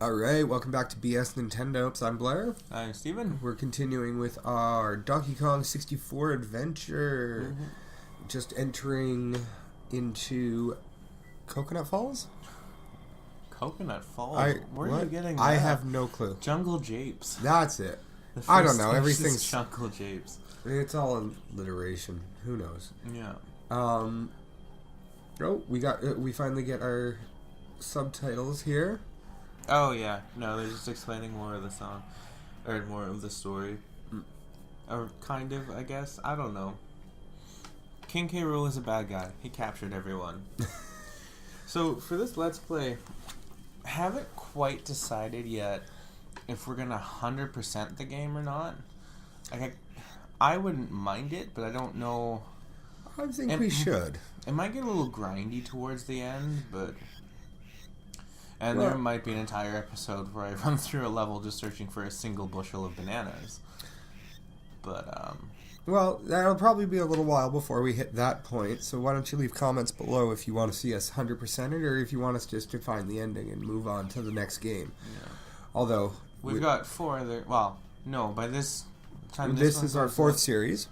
Alright, welcome back to BS Nintendo. I'm Blair. I'm Steven. We're continuing with our Donkey Kong 64 adventure. Just entering into Coconut Falls? Coconut Falls? Where are you getting that? I have no clue. Jungle Japes. That's it. I don't know. Everything's Jungle Japes. It's all alliteration. Who knows? Yeah. We finally get our subtitles here. Oh, yeah. No, they're just explaining more of the song. Or more of the story. Or kind of, I guess. I don't know. King K. Rool is a bad guy. He captured everyone. So, for this Let's Play, haven't quite decided yet if we're going to 100% the game or not. Like, I wouldn't mind it, but I don't know. I think we should. It might get a little grindy towards the end, but... And there might be an entire episode where I run through a level just searching for a single bushel of bananas. But, Well, that'll probably be a little while before we hit that point, so why don't you leave comments below if you want to see us 100% it, or if you want us just to find the ending and move on to the next game. Yeah. Although... We've got 4 other... Well, no, by this time... This is our 4th series.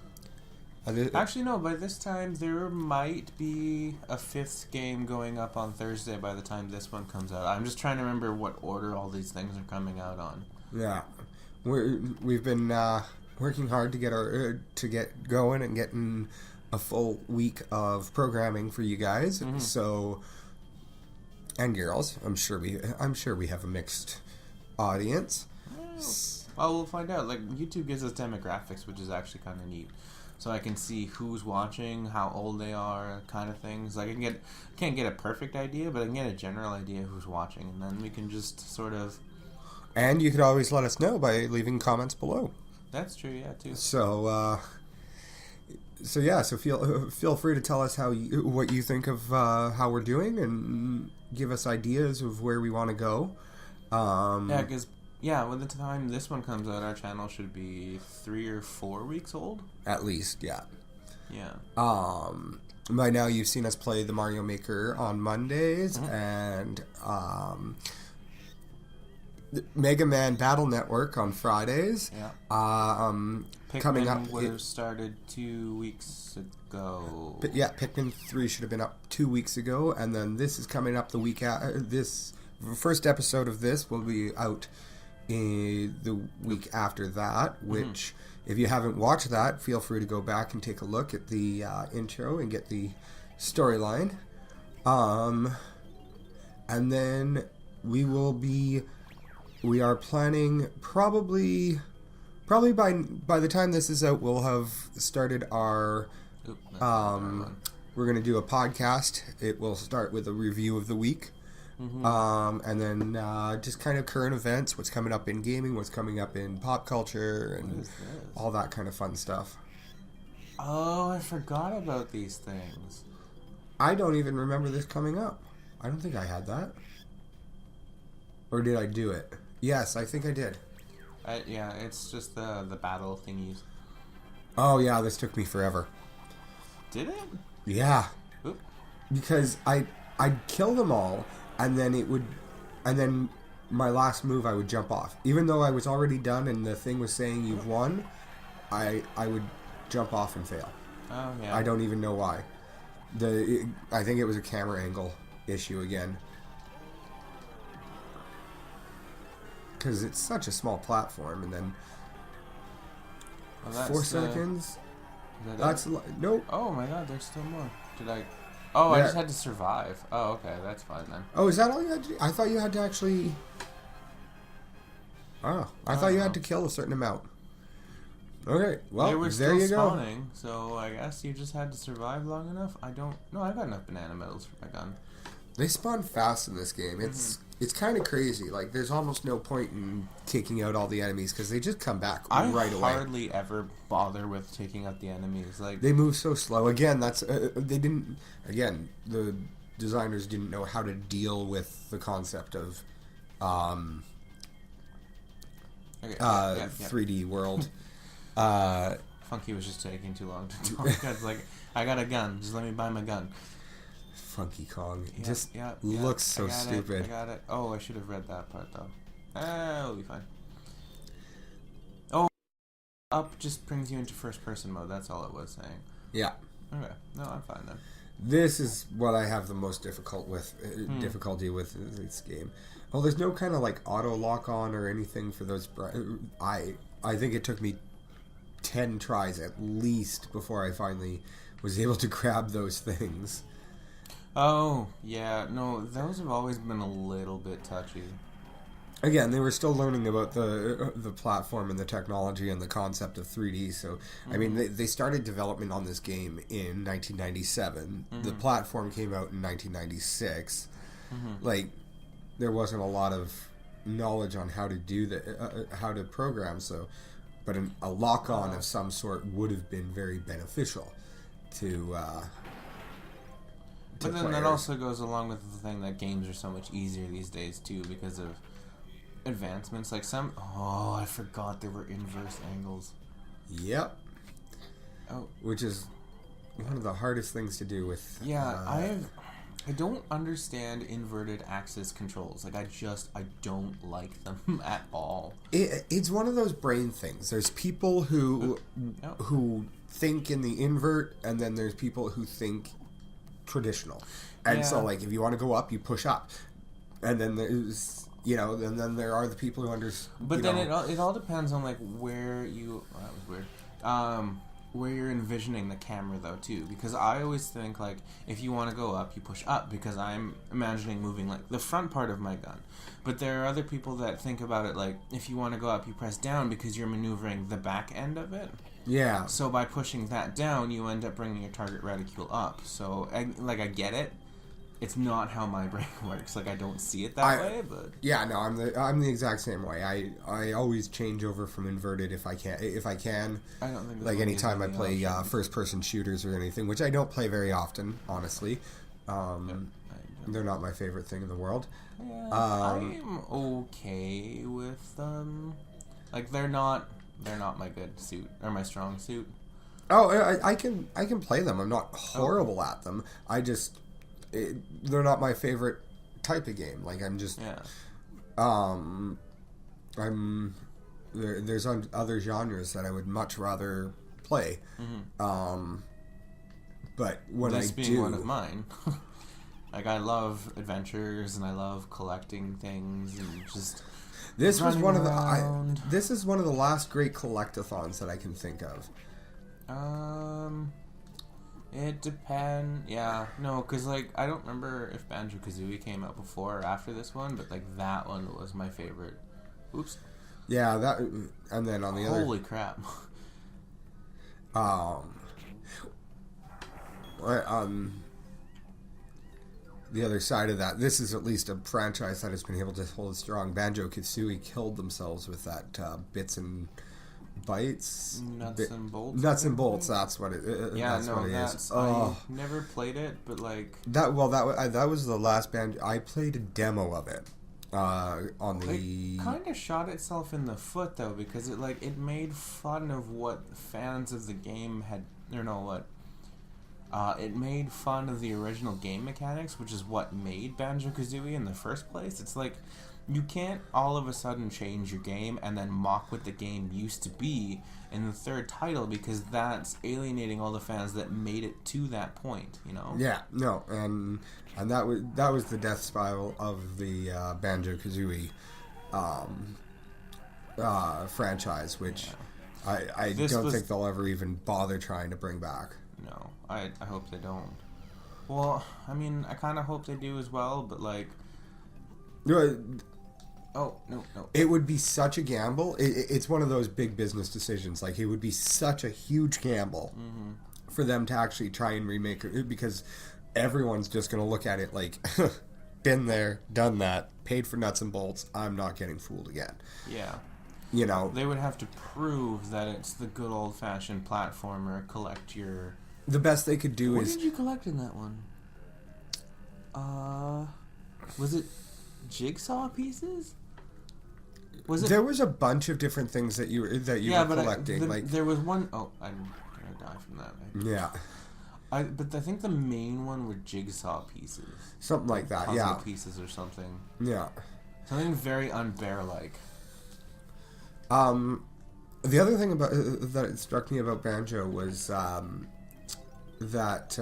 Actually, no, by this time there might be a 5th game going up on Thursday by the time this one comes out. I'm just trying to remember what order all these things are coming out on. Yeah. We've been working hard to get going and getting a full week of programming for you guys. Mm-hmm. So, and girls, I'm sure we have a mixed audience. Well, we'll find out. Like, YouTube gives us demographics, which is actually kind of neat. So I can see who's watching, how old they are, kind of things. Like, can't get a perfect idea, but I can get a general idea who's watching, and then we can just sort of... And you could always let us know by leaving comments below. That's true, yeah, too. So feel free to tell us what you think of how we're doing, and give us ideas of where we want to go. Yeah, because... Yeah, by the time this one comes out, our channel should be 3 or 4 weeks old. At least, yeah. Yeah. By now you've seen us play the Mario Maker on Mondays, and Mega Man Battle Network on Fridays. Yeah. Coming up, Pikmin would have started 2 weeks ago. Yeah, Pikmin 3 should have been up 2 weeks ago, and then this is coming up the week this first episode of this will be out the week after that, which, if you haven't watched that, feel free to go back and take a look at the intro and get the storyline. And then we are planning probably by the time this is out, we'll have started our, we're going to do a podcast. It will start with a review of the week. And then just kind of current events, what's coming up in gaming, what's coming up in pop culture, and all that kind of fun stuff. Oh, I forgot about these things. I don't even remember this coming up. I don't think I had that. Or did I do it? Yes, I think I did. Yeah, it's just the battle thingies. Oh, yeah, this took me forever. Did it? Yeah. Oop. Because I'd kill them all, and then my last move I would jump off. Even though I was already done and the thing was saying you've won, I would jump off and fail. Oh, yeah. I don't even know why. I think it was a camera angle issue again. Because it's such a small platform, and then 4 seconds. Nope. Oh my god, there's still more. I just had to survive. Oh, okay, that's fine then. Oh, is that all you had to do? I thought you had to actually... Oh, I thought you had to kill a certain amount. Okay, well, they were there you still spawning, so I guess you just had to survive long enough. I got enough banana medals for my gun. They spawn fast in this game. It's kind of crazy. Like, there's almost no point in taking out all the enemies because they just come back right away. I hardly ever bother with taking out the enemies. Like, they move so slow. Again, that's they didn't. Again, the designers didn't know how to deal with the concept of 3D world. Funky was just taking too long to talk. I was like, I got a gun. Just let me buy my gun. Funky Kong. Yep, Just yep, looks so stupid. I got it. Oh, I should have read that part, though. It'll be fine. Oh, up just brings you into first-person mode. That's all it was saying. Yeah. Okay. No, I'm fine, then. This is what I have the most difficulty with this game. Well, there's no kind of like auto lock on or anything for those. I think it took me 10 tries at least before I finally was able to grab those things. Oh, yeah. No, those have always been a little bit touchy. Again, they were still learning about the platform and the technology and the concept of 3D. So, I mean, they started development on this game in 1997. The platform came out in 1996. Like, there wasn't a lot of knowledge on how to do how to program. So, but a lock-on of some sort would have been very beneficial to. But then that also goes along with the thing that games are so much easier these days too because of advancements. Like I forgot there were inverse angles. Yep. Oh, which is one of the hardest things to do with. Yeah, I don't understand inverted axis controls. Like I don't like them at all. It's one of those brain things. There's people who think in the invert, and then there's people who think traditional. And so, like, if you want to go up, you push up, and then there's and then there are the people who understand. But then it all depends on like where you. Oh, that was weird. Where you're envisioning the camera though too, because I always think like if you want to go up, you push up because I'm imagining moving like the front part of my gun. But there are other people that think about it like if you want to go up, you press down because you're maneuvering the back end of it. Yeah. So by pushing that down, you end up bringing your target reticule up. So I get it. It's not how my brain works. Like I don't see it that way, but yeah, no, I'm the exact same way. I always change over from inverted if I can. I don't think like anytime I play first person shooters or anything, which I don't play very often, honestly. They're not my favorite thing in the world. Yeah, I'm okay with them. Like they're not my good suit or my strong suit. Oh, I can play them. I'm not horrible at them. I just. They're not my favorite type of game. Like I'm just, there's other genres that I would much rather play. But when this being one of mine, like I love adventures and I love collecting things and just. This was one of the. This is one of the last great collectathons that I can think of. It depends. Yeah, no, because like I don't remember if Banjo-Kazooie came out before or after this one, but like that one was my favorite. Oops. Yeah, that, and then on the other. Holy crap. The other side of that, this is at least a franchise that has been able to hold strong. Banjo-Kazooie killed themselves with that Bits and Bytes, and Bolts. Nuts and Bolts. That's what it. Yeah, that's what it is. I never played it, but like that. Well, that was the last band I played a demo of it. On the. It kind of shot itself in the foot though, because it made fun of what fans of the game had. It made fun of the original game mechanics, which is what made Banjo-Kazooie in the first place. It's like. You can't all of a sudden change your game and then mock what the game used to be in the third title because that's alienating all the fans that made it to that point, you know? Yeah, no, and that was the death spiral of the Banjo-Kazooie franchise, which I don't think they'll ever even bother trying to bring back. No, I hope they don't. Well, I mean, I kind of hope they do as well, but like... Oh, no. It would be such a gamble. It's one of those big business decisions. Like, it would be such a huge gamble for them to actually try and remake it because everyone's just going to look at it like, been there, done that, paid for nuts and bolts, I'm not getting fooled again. Yeah. You know? They would have to prove that it's the good old-fashioned platformer, collect your... The best they could do is... What did you collect in that one? Was it jigsaw pieces? There was a bunch of different things that you were collecting. There was one... Oh, I'm gonna die from that. Yeah. But I think the main one were jigsaw pieces. Something like that, Puzzle pieces or something. Yeah. Something very unbear-like. The other thing about that it struck me about Banjo was that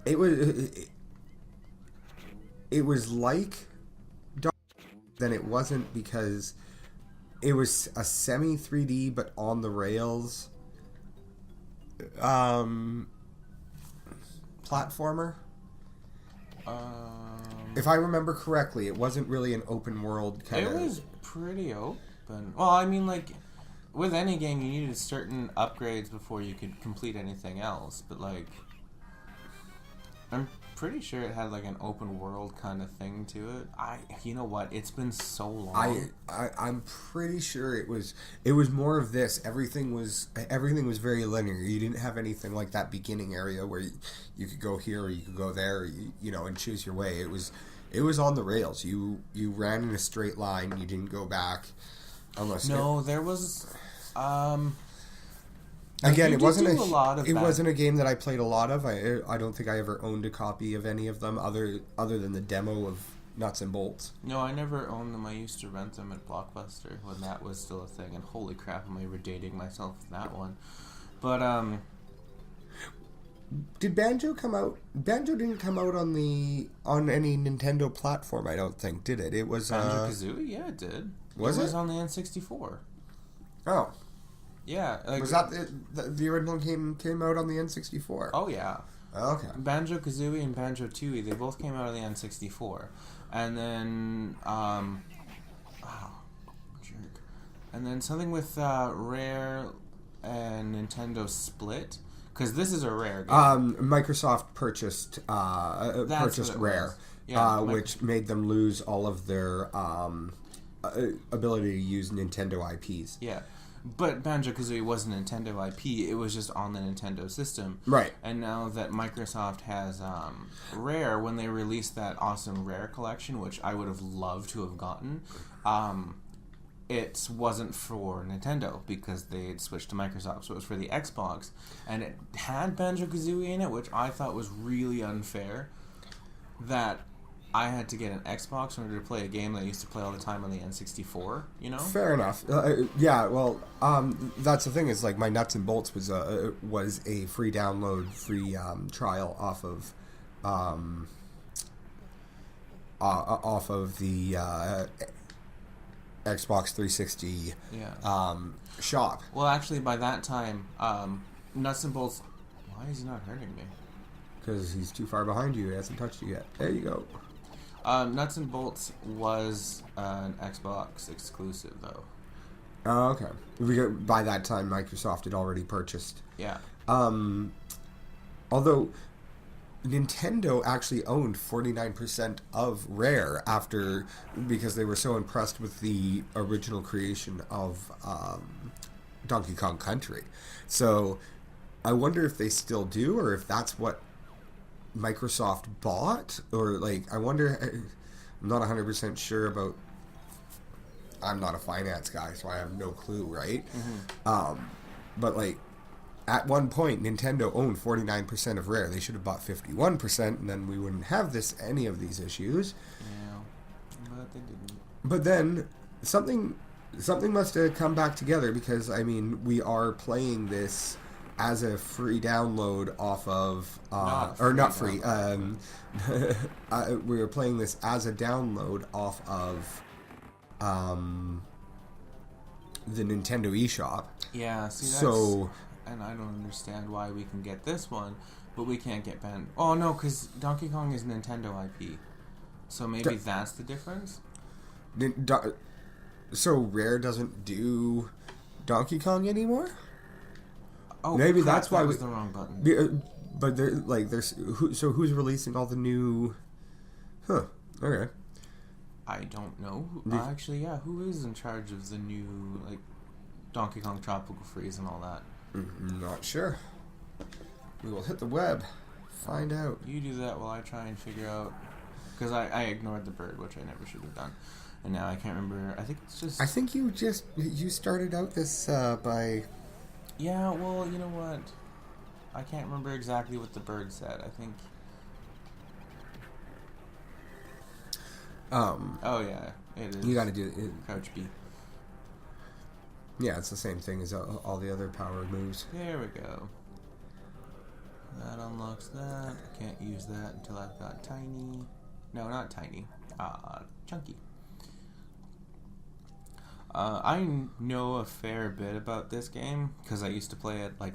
it was like then it wasn't, because it was a semi 3D but on the rails platformer. If I remember correctly, it wasn't really an open world kind of. It was pretty open. Well, I mean, like, with any game, you needed certain upgrades before you could complete anything else. But, like, I'm pretty sure it had, like, an open world kind of thing to it. You know what? It's been so long. I'm pretty sure it was more of this. Everything was very linear. You didn't have anything like that beginning area where you could go here or you could go there, and choose your way. It was on the rails. You ran in a straight line. You didn't go back unless there was. Again, it wasn't a game that I played a lot of. I don't think I ever owned a copy of any of them other than the demo of Nuts and Bolts. No, I never owned them. I used to rent them at Blockbuster when that was still a thing. And holy crap, am I ever dating myself with that one? But did Banjo come out? Banjo didn't come out on any Nintendo platform, I don't think, did it? It was Banjo-Kazooie? Yeah, it did. It was on the N64. Oh. Yeah. Was that the original came out on the N64? Oh, yeah. Okay. Banjo-Kazooie and Banjo-Tooie, they both came out on the N64. And then, jerk. And then something with Rare and Nintendo split. Because this is a Rare game. Microsoft purchased Rare, which made them lose all of their ability to use Nintendo IPs. Yeah. But Banjo-Kazooie wasn't a Nintendo IP, it was just on the Nintendo system. Right. And now that Microsoft has Rare, when they released that awesome Rare collection, which I would have loved to have gotten, it wasn't for Nintendo because they had switched to Microsoft. So it was for the Xbox. And it had Banjo-Kazooie in it, which I thought was really unfair. That I had to get an Xbox in order to play a game that I used to play all the time on the N64, Fair enough. Yeah, well, that's the thing is, like, my Nuts and Bolts was a free download, free trial off of the Xbox 360 shop. Well, actually, by that time, Nuts and Bolts... Why is he not hurting me? Because he's too far behind you. He hasn't touched you yet. There you go. Nuts and Bolts was an Xbox exclusive, though. Oh, okay. By that time, Microsoft had already purchased. Yeah. Although Nintendo actually owned 49% of Rare because they were so impressed with the original creation of Donkey Kong Country. So I wonder if they still do, or if that's what Microsoft bought, or like, I wonder. I'm not 100% sure about. I'm not a finance guy, so I have no clue, right? Mm-hmm. But like, at one point, Nintendo owned 49% of Rare. They should have bought 51%, and then we wouldn't have any of these issues. Yeah, but they didn't. But then something must have come back together, because I mean, we are playing this as a free download off of we were playing this as a download off of the Nintendo eShop. Yeah, see, and I don't understand why we can get this one, but we can't get Oh no, because Donkey Kong is Nintendo IP, so maybe that's the difference. So Rare doesn't do Donkey Kong anymore. Oh, maybe crap, that's why was the wrong button. But who's releasing all the new? Huh. Okay. I don't know. Actually, yeah. Who is in charge of the new Donkey Kong Tropical Freeze and all that? Not sure. We will hit the web. Find out. You do that while I try and figure out. Because I ignored the bird, which I never should have done. And now I can't remember. I think it's just... I think you started out this by... Yeah, well, you know what? I can't remember exactly what the bird said. I think. Oh yeah, it is. You got to do it. Crouch B. Yeah, it's the same thing as all the other power moves. There we go. That unlocks that. I can't use that until I've got tiny. No, not tiny. Chunky. I know a fair bit about this game because I used to play it like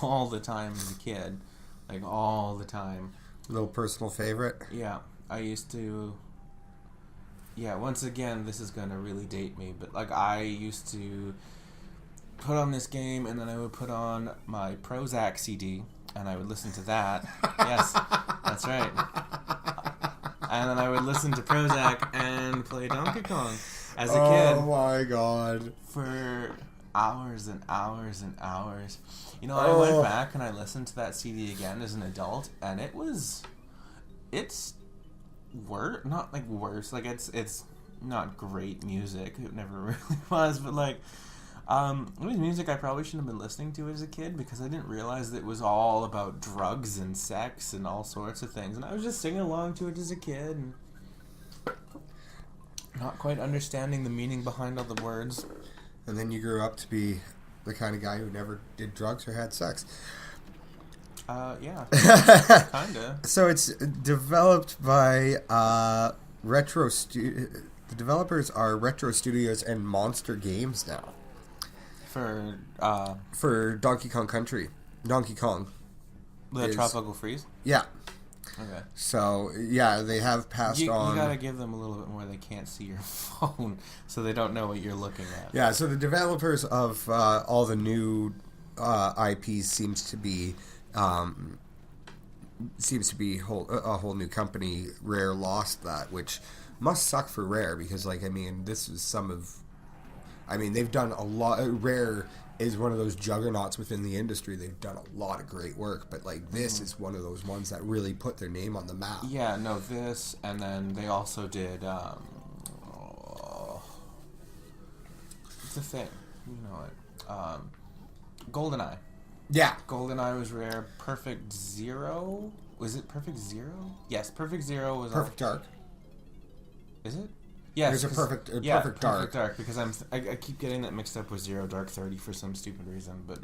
all the time as a kid, like all the time. Little personal favorite. Yeah, I used to. Yeah, once again, this is gonna really date me, but like I used to put on this game, and then I would put on my Prozac CD, and I would listen to that. Yes, that's right. And then I would listen to Prozac and play Donkey Kong as a kid. Oh my god. For hours and hours and hours. You know, I went back and I listened to that CD again as an adult, and it's worse, not like worse, like it's not great music. It never really was, but like, it was music I probably shouldn't have been listening to as a kid because I didn't realize that it was all about drugs and sex and all sorts of things, and I was just singing along to it as a kid and not quite understanding the meaning behind all the words. And then you grew up to be the kind of guy who never did drugs or had sex. Yeah. Kinda. So it's developed by the developers are Retro Studios and Monster Games now. For Donkey Kong Country. Donkey Kong. The Tropical Freeze? Yeah. Okay. So, yeah, they have passed on... You gotta give them a little bit more. They can't see your phone, so they don't know what you're looking at. Yeah, so the developers of all the new IPs seems to be a whole new company. Rare lost that, which must suck for Rare, because, like, I mean, this is they've done a lot. Rare is one of those juggernauts within the industry. They've done a lot of great work, but like this is one of those ones that really put their name on the map. Yeah, no, this, and then they also did it's a thing, you know it. GoldenEye. Yeah, GoldenEye was Rare. Perfect Zero, was it Perfect Zero? Yes, Perfect Zero was Perfect Dark. Is it? Yes, there's a Perfect Dark. Perfect Dark, because I keep getting that mixed up with Zero Dark 30 for some stupid reason, but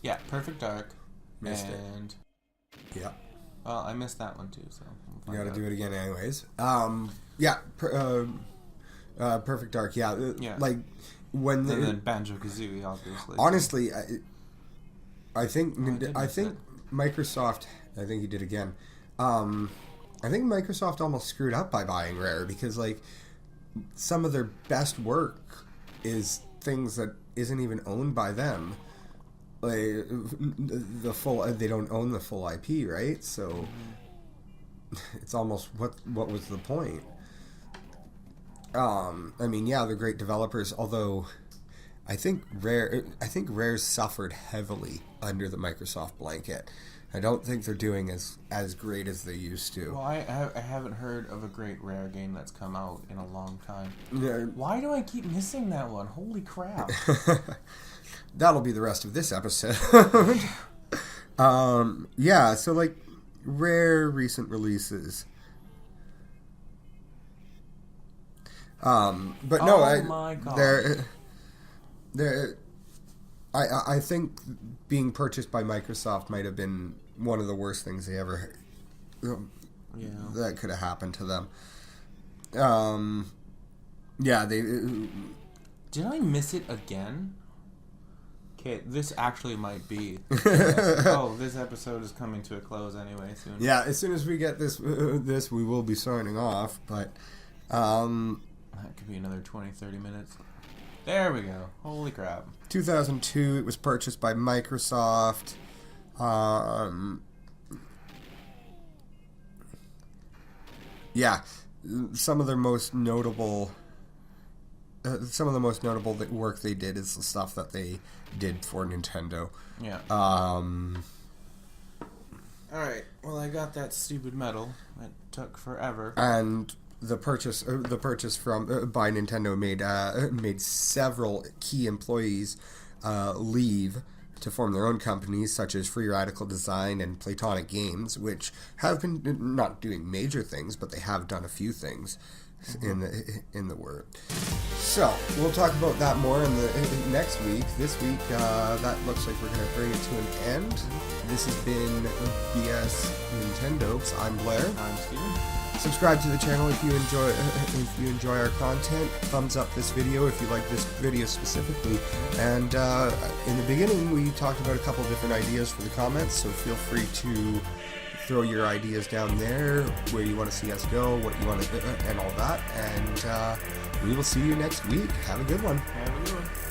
yeah, Perfect Dark. Missed and it. Yeah. Well, I missed that one too, so you got to do it again, anyways. Perfect Dark. Yeah, like when and then Banjo Kazooie, obviously. Honestly, I think Microsoft. I think he did again. I think Microsoft almost screwed up by buying Rare, because like some of their best work is things that isn't even owned by them. Like they don't own the full IP, right? So it's almost what was the point? I mean, yeah, they're great developers, although I think Rare suffered heavily under the Microsoft blanket. I don't think they're doing as great as they used to. Well, I haven't heard of a great Rare game that's come out in a long time. Yeah. Why do I keep missing that one? Holy crap. That'll be the rest of this episode. Yeah, so like Rare recent releases. But no, my God. I think being purchased by Microsoft might have been one of the worst things they ever that could have happened to them. Yeah, they. Did I miss it again? Okay, this actually might be. This episode is coming to a close anyway soon. Yeah, as soon as we get this, we will be signing off. But that could be another 20-30 minutes. There we go. Holy crap. 2002, it was purchased by Microsoft. Yeah, some of the most notable work they did is the stuff that they did for Nintendo. Yeah. Alright, well, I got that stupid medal. It took forever. And the purchase from by Nintendo made several key employees leave to form their own companies, such as Free Radical Design and Platonic Games, which have been not doing major things, but they have done a few things in the word. So we'll talk about that more in the next week. This week, that looks like we're going to bring it to an end. This has been BS Nintendo. I'm Blair. I'm Steven. Subscribe to the channel if you enjoy our content. Thumbs up this video if you like this video specifically. And in the beginning, we talked about a couple different ideas for the comments, so feel free to throw your ideas down there, where you want to see us go, what you want to, and all that. And we will see you next week. Have a good one. Have a good one.